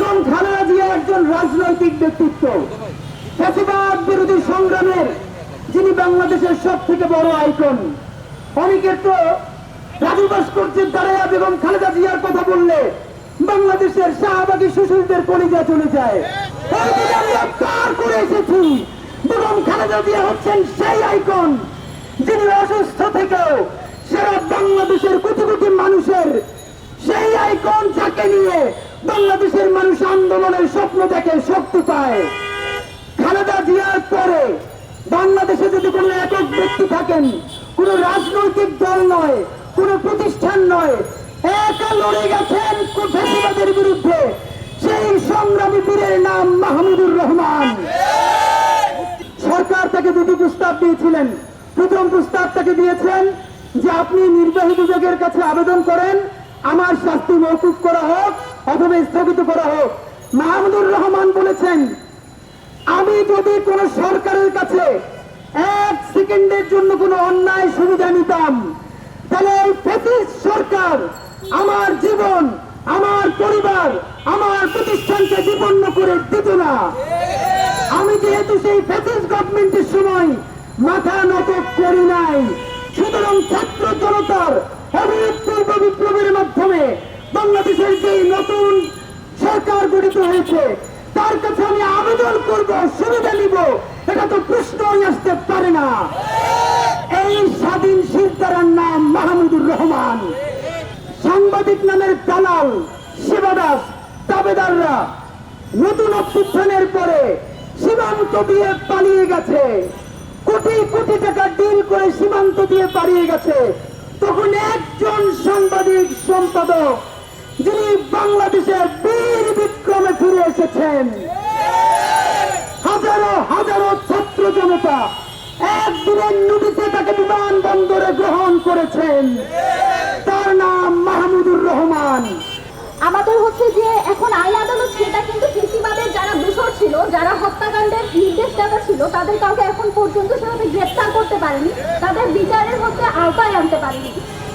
বেগম খালেদা জিয়া একজন রাজনৈতিক ব্যক্তিত্ব, ফ্যাসিবাদ বিরোধী সংগ্রামের যিনি বাংলাদেশের সব থেকে বড় আইকন। অনেকে তো রাজু ভাস্কর্যের দ্বারা বেগম খালেদা জিয়ার কথা বললে বাংলাদেশের শাহবাগী সুশীলদের কলিজা চলে যায়। পার করে এসেছি, বেগম খালেদা জিয়া হচ্ছেন সেই আইকন যিনি অসুস্থ থেকেও সারা বাংলাদেশের কোটি কোটি মানুষের সেই আইকন, যাকে নিয়ে বাংলাদেশের মানুষ আন্দোলনের স্বপ্ন দেখে, শক্তি পায়। খালেদা জিয়ার পরে বাংলাদেশে যদি কোনো একক ব্যক্তি থাকেন, কোন রাজনৈতিক দল নয়, কোন প্রতিষ্ঠান নয়, একা লড়ে গেছেন ফ্যাসিবাদের বিরুদ্ধে, সেই সংগ্রামী বীরের নাম মাহমুদুর রহমান। সরকার তাকে দুটি প্রস্তাব দিয়েছিলেন। প্রথম প্রস্তাব তাকে দিয়েছেন যে আপনি নির্বাহী বিভাগের কাছে আবেদন করেন, আমার শাস্তি মওকুফ করা হোক অথবা স্থগিত করা হোক। মাহমুদুর রহমান বলেছেন, আমি যদি কোন সরকারের কাছে এক সেকেন্ডের জন্য কোন অন্যায় সুবিধা নিতাম, তাহলে এই ফ্যাসিস্ট সরকার আমার জীবন, আমার পরিবার, আমার প্রতিষ্ঠানকে বিপন্ন করে দিত না। আমি যেহেতু সেই ফ্যাসিস্ট গভর্নমেন্টের সময় মাথা নত করি নাই, সুতরাং ছাত্র জনতার অভূতপূর্ব বিপ্লবের মাধ্যমে বাংলাদেশের যে নতুন সরকার গঠিত হয়েছে তার কাছে আমি আবেদন করব, সুবিধা নিব, এটা তো প্রশ্নই আসতে পারে না। এই স্বাধীন শিল্পীর নাম মাহমুদুর রহমান। সাংবাদিক নামের দালাল, সেবাদাস, তাবেদাররা নতুন অভ্যুত্থানের পরে সীমান্ত দিয়ে পালিয়ে গেছে, কোটি কোটি টাকা ডিল করে সীমান্ত দিয়ে পালিয়ে গেছে। তখন একজন সাংবাদিক সম্পাদক যিনি বাংলাদেশের বীর বিক্রমে ফিরে এসেছেন, হাজারো হাজারো ছাত্র জনতা একদিনের নোটিশে তাকে বিমানবন্দরে গ্রহণ করেছেন। তার নাম মাহমুদুর রহমান। আমাদের হচ্ছে যে এখন আইন আদালত সেটা কিন্তু ফ্যাসিবাদের যারা দোষর ছিল, যারা হত্যাকাণ্ডের নির্দেশদাতা ছিল, তাদের কাউকে এখন পর্যন্ত সেভাবে গ্রেফতার করতে পারেনি, তাদের বিচারের মধ্যে আওতায় আনতে পারেনি।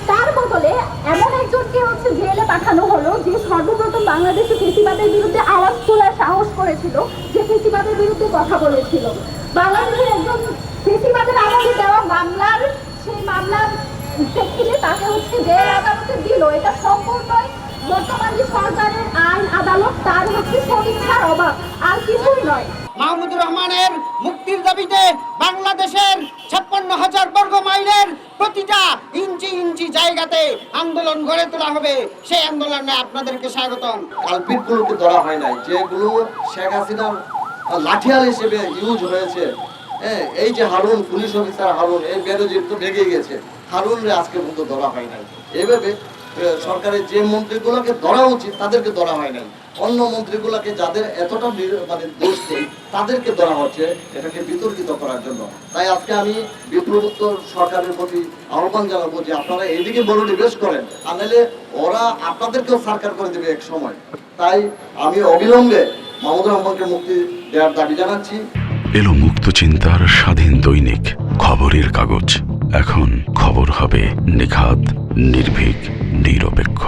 তার বদলে এমন একজনকে হচ্ছে জেলে পাঠানো হলো যে সর্বপ্রথম বাংলাদেশে ফ্যাসিবাদের বিরুদ্ধে আওয়াজ তোলার সাহস করেছিল, যে ফ্যাসিবাদের বিরুদ্ধে কথা বলেছিল। বাংলাদেশের একজন ফ্যাসিবাদের আমলে দেওয়া মামলার সেই মামলার প্রেক্ষিতে তাকে হচ্ছে জেল আদালতে দিল। এটা সম্পূর্ণই বর্তমান যে সরকারের আইন আদালত তার হচ্ছে সমীক্ষার অভাব, আর কিছুই নয়। মাহমুদুর রহমানের মুক্তির দাবিতে বাংলাদেশের 56,000 বর্গ মাইলের প্রতিটা ইঞ্চি ইঞ্চি জায়গাতে আন্দোলন গড়ে তোলা হবে। সেই আন্দোলনে আপনাদেরকে স্বাগতম। কালপিটগুলোকে ধরা হয় নাই, যেগুলো শেখ হাসিনার লাঠিয়াল হিসেবে ইউজ হয়েছে। এই যে হারুন, পুলিশ অফিসার হারুন, এই বেরোজির তো ভেঙে গেছে, হারুনরে আজকে পর্যন্ত ধরা হয় নাই। এইভাবে সরকারের যে মন্ত্রীগুলোকে ধরা উচিত তাদেরকে ধরা হয় নাই, অন্য মন্ত্রীগুলোকে যাদের এতটা মানে দোষ নেই তাদেরকে ধরা হচ্ছে, এটাকে বিতর্কিত করার জন্য। তাই আজকে আমি বিপ্লবোত্তর সরকারের প্রতি আহ্বান জানাবো যে আপনারা এইদিকে মনোনিবেশ করেন, আনলে ওরা আপনাদেরকেও সরকার করে দেবে এক সময়। তাই আমি অবিলম্বে মাহমুদুর রহমানকে মুক্তি দেওয়ার দাবি জানাচ্ছি। এলো মুক্ত চিন্তার স্বাধীন দৈনিক খবরের কাগজ। এখন খবর হবে নিখাত, নির্ভীক, নিরপেক্ষ।